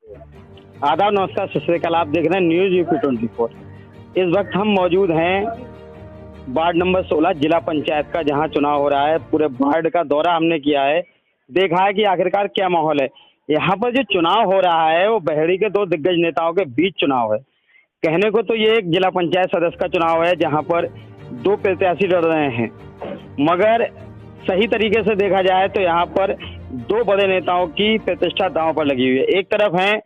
आदाब, नमस्कार, सत श्री अकाल। आप देख रहे हैं न्यूज यूपी 24। इस वक्त हम मौजूद हैं वार्ड नंबर 16 जिला पंचायत का, जहां चुनाव हो रहा है। पूरे वार्ड का दौरा हमने किया है, देखा है कि आखिरकार क्या माहौल है। यहाँ पर जो चुनाव हो रहा है वो बहेड़ी के दो दिग्गज नेताओं के बीच चुनाव है। कहने को तो ये एक जिला पंचायत सदस्य का चुनाव है, जहाँ पर दो प्रत्याशी लड़ रहे हैं, मगर सही तरीके से देखा जाए तो यहाँ पर दो बड़े नेताओं की प्रतिष्ठा दांव पर लगी हुई है। एक तरफ है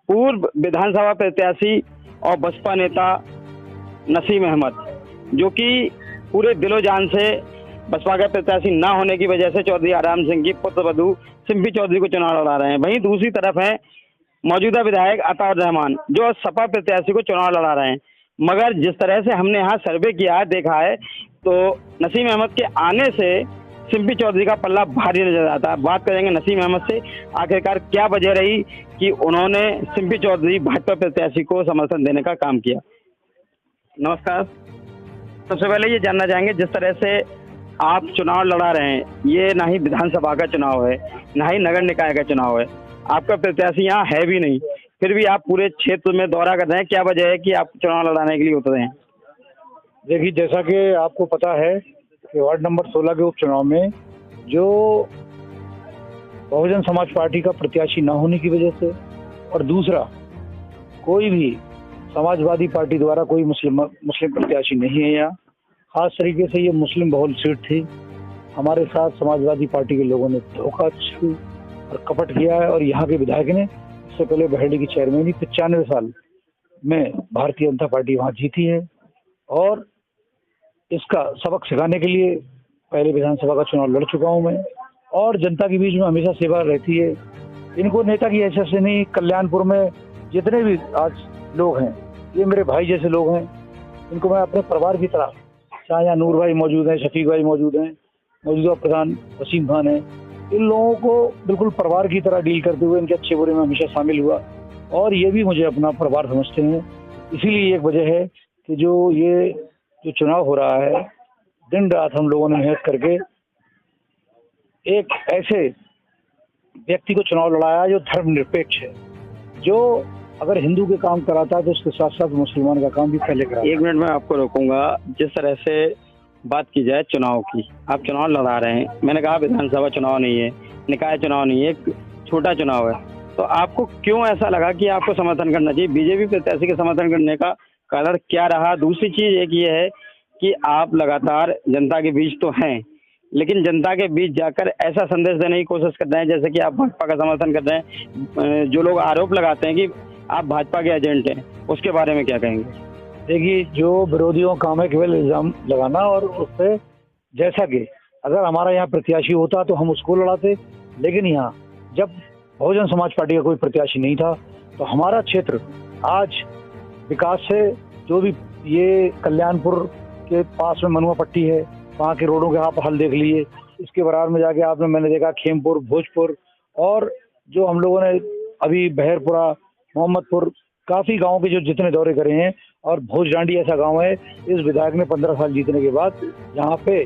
पूर्व विधानसभा प्रत्याशी और बसपा नेता नसीम अहमद, जो कि पूरे दिलो जान से बसपा के प्रत्याशी ना होने की वजह से चौधरी आराम सिंह की पुत्रवधू सिम्पी चौधरी को चुनाव लड़ा रहे हैं। वहीं दूसरी तरफ है मौजूदा विधायक अताउर रहमान, जो सपा प्रत्याशी को चुनाव लड़ा रहे हैं। मगर जिस तरह से हमने यहाँ सर्वे किया है, देखा है, तो नसीम अहमद के आने से सिम्पी चौधरी का पल्ला भारी नजर आता है। बात करेंगे नसीम अहमद से, आखिरकार क्या वजह रही कि उन्होंने सिम्पी चौधरी भाजपा प्रत्याशी को समर्थन देने का काम किया। नमस्कार। सबसे पहले ये जानना चाहेंगे, जिस तरह से आप चुनाव लड़ा रहे हैं, ये ना ही विधानसभा का चुनाव है, ना ही नगर निकाय का चुनाव है, आपका प्रत्याशी यहाँ है भी नहीं, फिर भी आप पूरे क्षेत्र में दौरा कर रहे हैं। क्या वजह है कि आप चुनाव लड़ाने के लिए उतरे हैं? देखिए, जैसा कि आपको पता है कि वार्ड नंबर 16 के उपचुनाव में जो बहुजन समाज पार्टी का प्रत्याशी न होने की वजह से, और दूसरा कोई भी समाजवादी पार्टी द्वारा कोई मुस्लिम प्रत्याशी नहीं है यहाँ। खास तरीके से ये मुस्लिम बहुल सीट थी। हमारे साथ समाजवादी पार्टी के लोगों ने धोखा और कपट किया है, और यहाँ के विधायक ने इससे पहले बहेड़ी की चेयरमैन 95 साल में भारतीय जनता पार्टी वहाँ जीती है, और इसका सबक सिखाने के लिए पहले विधानसभा का चुनाव लड़ चुका हूँ मैं, और जनता के बीच में हमेशा सेवा रहती है। इनको नेता की हैसियत से नहीं, कल्याणपुर में जितने भी आज लोग हैं, ये मेरे भाई जैसे लोग हैं। इनको मैं अपने परिवार की तरह, चाहे यहाँ नूर भाई मौजूद हैं, शफीक भाई मौजूद हैं, मौजूदा प्रधान वसीम खान है, इन लोगों को बिल्कुल परिवार की तरह डील करते हुए इनके अच्छे बुरे में हमेशा शामिल हुआ, और ये भी मुझे अपना परिवार समझते हैं। इसीलिए एक वजह है कि जो चुनाव हो रहा है, दिन रात हम लोगों ने मेहनत करके एक ऐसे व्यक्ति को चुनाव लड़ाया जो धर्मनिरपेक्ष है, जो अगर हिंदू के काम कराता है तो उसके साथ साथ मुसलमान का काम भी पहले कराता है। एक मिनट में आपको रोकूंगा। जिस तरह से बात की जाए चुनाव की, आप चुनाव लड़ा रहे हैं, मैंने कहा विधानसभा चुनाव नहीं है, निकाय चुनाव नहीं है, एक छोटा चुनाव है, तो आपको क्यों ऐसा लगा कि आपको समर्थन करना चाहिए? बीजेपी प्रत्याशी के समर्थन करने का कारण क्या रहा? दूसरी चीज एक ये है कि आप लगातार जनता के बीच तो हैं, लेकिन जनता के बीच जाकर ऐसा संदेश देने की कोशिश कर रहे हैं जैसे कि आप भाजपा का समर्थन कर रहे हैं। जो लोग आरोप लगाते हैं कि आप भाजपा के एजेंट हैं, उसके बारे में क्या कहेंगे? देखिए, जो विरोधियों का काम है केवल इल्जाम लगाना, और उससे जैसा कि अगर हमारा यहाँ प्रत्याशी होता तो हम उसको लड़ाते, लेकिन यहाँ जब बहुजन समाज पार्टी का कोई प्रत्याशी नहीं था तो हमारा क्षेत्र आज विकास से, जो भी ये कल्याणपुर के पास में मनुआ पट्टी है, वहाँ के रोडों के आप हाल देख लिए, इसके बराबर में जाके मैंने देखा खेमपुर, भोजपुर, और जो हम लोगों ने अभी बहरपुरा, मोहम्मदपुर, काफी गाँव के जो जितने दौरे करे हैं, और भोज डांडी ऐसा गांव है, इस विधायक ने 15 साल जीतने के बाद यहाँ पे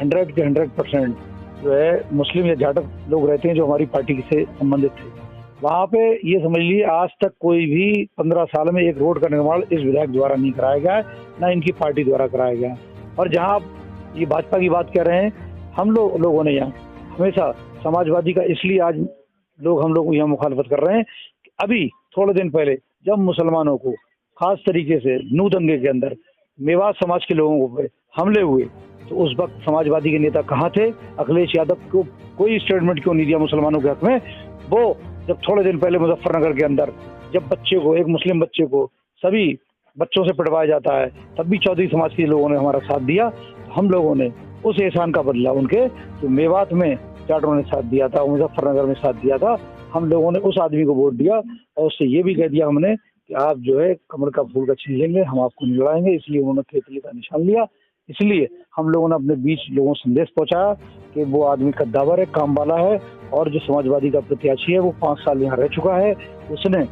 100 के 100% जो है मुस्लिम या जाटक लोग रहते हैं जो हमारी पार्टी से संबंधित थे। वहाँ पे ये समझ लीजिए आज तक कोई भी 15 साल में एक रोड का निर्माण इस विधायक द्वारा नहीं कराया गया है, ना इनकी पार्टी द्वारा कराया गया है। और जहाँ आप ये भाजपा की बात कर रहे हैं, हम लोगों ने यहाँ हमेशा समाजवादी का, इसलिए आज हम लोग यहाँ मुखालफत कर रहे हैं। अभी थोड़े दिन पहले जब मुसलमानों को खास तरीके से नू दंगे के अंदर मेवात समाज के लोगों पे हमले हुए, तो उस वक्त समाजवादी के नेता कहाँ थे? अखिलेश यादव को कोई स्टेटमेंट क्यों नहीं दिया मुसलमानों के हक में? वो जब थोड़े दिन पहले मुजफ्फरनगर के अंदर जब बच्चे को, एक मुस्लिम बच्चे को सभी बच्चों से पिटवाया जाता है, तब भी चौधरी समाज के लोगों ने हमारा साथ दिया। तो हम लोगों ने उस एहसान का बदला उनके तो मेवात में जाटों ने साथ दिया था, मुजफ्फरनगर में साथ दिया था, हम लोगों ने उस आदमी को वोट दिया, और उससे ये भी कह दिया हमने कि आप जो है कमल का फूल का छीन लेंगे, हम आपको नहीं लड़ाएंगे। इसलिए उन्होंने केतली का निशान लिया। इसलिए हम लोगों ने अपने बीच लोगों को संदेश पहुंचाया कि वो आदमी कद्दावर है, काम वाला है, और जो समाजवादी का प्रत्याशी है वो 5 साल यहाँ रह चुका है। उसने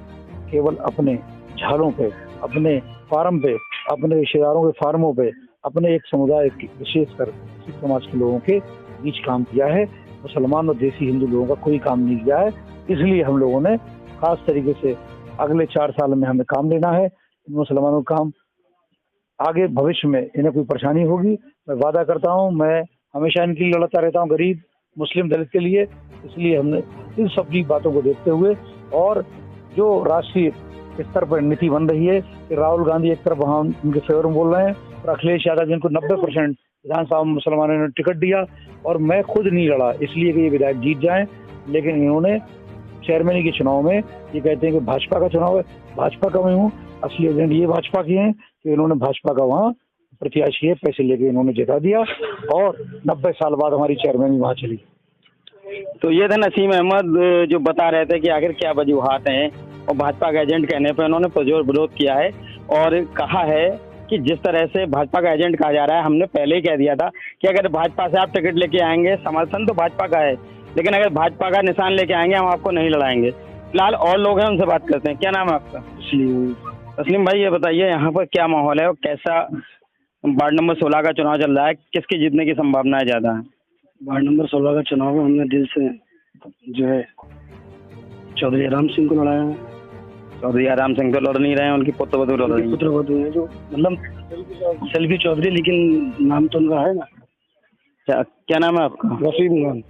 केवल अपने झालों पे, अपने फार्म पे, अपने रिश्तेदारों के फार्मों पे, अपने एक समुदाय विशेषकर सिख समाज के लोगों के बीच काम किया है। मुसलमान और देसी हिंदू लोगों का कोई काम नहीं किया है। इसलिए हम लोगों ने खास तरीके से अगले 4 साल में हमें काम लेना है। इन मुसलमानों का काम आगे भविष्य में इन्हें कोई परेशानी होगी, मैं वादा करता हूँ, मैं हमेशा इनके लिए लड़ता रहता हूँ, गरीब मुस्लिम दलित के लिए। इसलिए हमने इन सभी बातों को देखते हुए और जो राष्ट्रीय स्तर पर नीति बन रही है कि राहुल गांधी एक तरफ वहाँ उनके फेवर में बोल रहे हैं और अखिलेश यादव जिनको 90% विधानसभा में मुसलमानों ने टिकट दिया और मैं खुद नहीं लड़ा इसलिए कि ये विधायक जीत जाएं, लेकिन इन्होंने चेयरमैन के चुनाव में ये कहते हैं कि भाजपा का चुनाव है, भाजपा का मैं हूँ, असली एजेंट ये भाजपा के हैं कि इन्होंने भाजपा का वहाँ प्रत्याशी है पैसे लेके इन्होंने जिता दिया और 90 साल बाद हमारी चेयरमैन वहाँ चली। तो ये थे नसीम अहमद जो बता रहे थे कि आखिर क्या वजूहात हैं और भाजपा का एजेंट कहने पर उन्होंने पुरजोर विरोध किया है और कहा है कि जिस तरह से भाजपा का एजेंट कहा जा रहा है, हमने पहले ही कह दिया था कि अगर भाजपा से आप टिकट लेके आएंगे, समर्थन तो भाजपा का है, लेकिन अगर भाजपा का निशान लेके आएंगे हम आपको नहीं लड़ाएंगे। फिलहाल और लोग हैं, उनसे बात करते हैं। क्या नाम है आपका? तस्लीम भाई, ये बताइए यहाँ पर क्या माहौल है और कैसा वार्ड नंबर 16 का चुनाव चल रहा है, किसके जीतने की संभावनाएं ज़्यादा है? वार्ड नंबर 16 का चुनाव में हमने दिल से जो है चौधरी राम सिंह को लड़ाया है। चौधरी राम सिंह तो लड़ नहीं रहे हैं, उनकी पुत्रवधू लड़ रही है। पुत्रवधू है जो मतलब सेल्फी चौधरी, लेकिन नाम तो उनका है ना। क्या नाम है आपका? रफीक खान।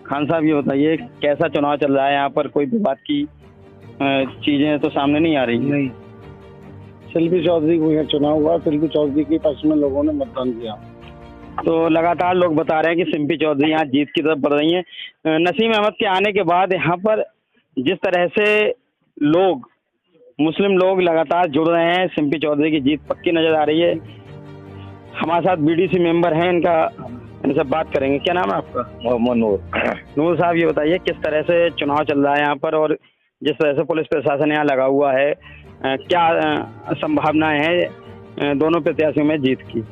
खान साहब, ये बताइए कैसा चुनाव चल रहा है यहाँ पर? कोई विवाद की चीजें तो सामने नहीं आ रही? नहीं, सेल्फी चौधरी को यहाँ चुनाव हुआ, सेल्फी चौधरी के पक्ष में लोगों ने मतदान किया। तो लगातार लोग बता रहे हैं कि सिम्पी चौधरी यहाँ जीत की तरफ बढ़ रही हैं। नसीम अहमद के आने के बाद यहाँ पर जिस तरह से लोग, मुस्लिम लोग लगातार जुड़ रहे हैं, सिम्पी चौधरी की जीत पक्की नजर आ रही है। हमारे साथ बीडीसी मेंबर हैं, इनसे बात करेंगे। क्या नाम है आपका? मोहम्मद नूर। नूर साहब, ये बताइए किस तरह से चुनाव चल रहा है यहाँ पर और जिस तरह से पुलिस प्रशासन यहाँ लगा हुआ है, क्या संभावनाएं हैं दोनों प्रत्याशियों में जीत की?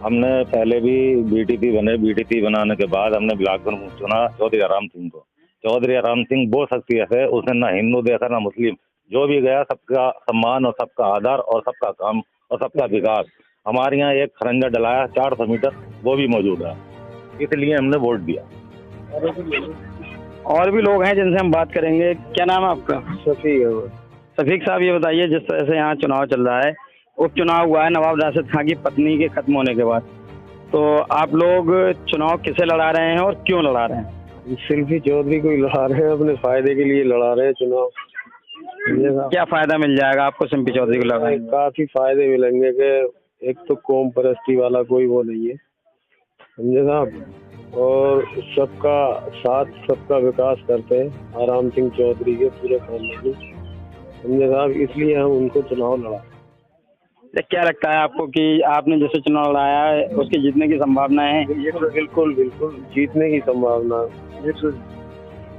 हमने पहले भी बीटीपी बने, बीटीपी बनाने के बाद हमने ब्लॉक प्रमुख चुना चौधरी राम सिंह को। चौधरी राम सिंह वो शख्सियत है, उसने ना हिंदू देखा ना मुस्लिम, जो भी गया सबका सम्मान और सबका आदर और सबका काम और सबका विकास। हमारे यहाँ एक खरंजा डलाया 400 मीटर, वो भी मौजूद है, इसलिए हमने वोट दिया। और भी लोग हैं जिनसे हम बात करेंगे। क्या नाम है आपका? शफीक साहब, ये बताइए जिस तरह से यहाँ चुनाव चल रहा है, उपचुनाव हुआ है नवाब राशिद खान की पत्नी के खत्म होने के बाद, तो आप लोग चुनाव किसे लड़ा रहे हैं और क्यों लड़ा रहे हैं? सेल्फी चौधरी को लड़ा रहे हैं, अपने फायदे के लिए लड़ा रहे हैं चुनाव। क्या फायदा मिल जाएगा आपको सिम्पी चौधरी को लड़ाने? काफी फायदे मिलेंगे कि एक तो कौम परस्ती वाला कोई वो नहीं है, समझे साहब, और सबका साथ सबका विकास करते हैं राम सिंह चौधरी के पूरे खानदान, समझे साहब, इसलिए हम उनको चुनाव लड़ा। क्या लगता है आपको कि आपने जैसे चुनाव लड़ाया है उसके जीतने की संभावना है? ये तो बिल्कुल जीतने की संभावना है।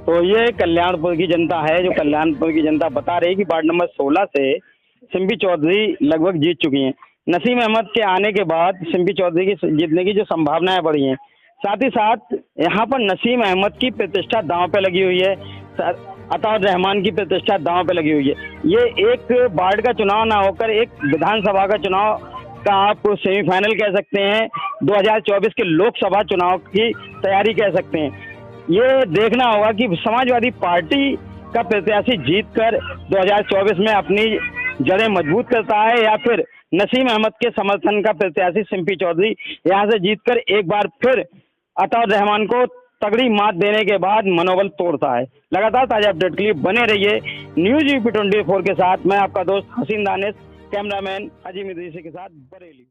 तो ये कल्याणपुर की जनता है, जो कल्याणपुर की जनता बता रही है कि वार्ड नंबर 16 से सिम्पी चौधरी लगभग जीत चुकी हैं। नसीम अहमद के आने के बाद सिम्पी चौधरी की जीतने की जो संभावनाएं बढ़ी हैं, साथ ही साथ यहाँ पर नसीम अहमद की प्रतिष्ठा दांव पे लगी हुई है, अताउर रहमान की प्रतिष्ठा दांव पे लगी हुई है। ये एक वार्ड का चुनाव ना होकर एक विधानसभा का चुनाव का आप सेमीफाइनल कह सकते हैं, 2024 के लोकसभा चुनाव की तैयारी कह सकते हैं। ये देखना होगा कि समाजवादी पार्टी का प्रत्याशी जीतकर 2024 में अपनी जड़ें मजबूत करता है या फिर नसीम अहमद के समर्थन का प्रत्याशी सिम्पी चौधरी यहाँ से जीतकर एक बार फिर अताउर रहमान को तगड़ी मात देने के बाद मनोबल तोड़ता है। लगातार ताजा अपडेट के लिए बने रहिए न्यूज़ यूपी 24 के साथ। मैं आपका दोस्त हसीन दानिश, कैमरामैन अजीम इदरीसी के साथ, बरेली।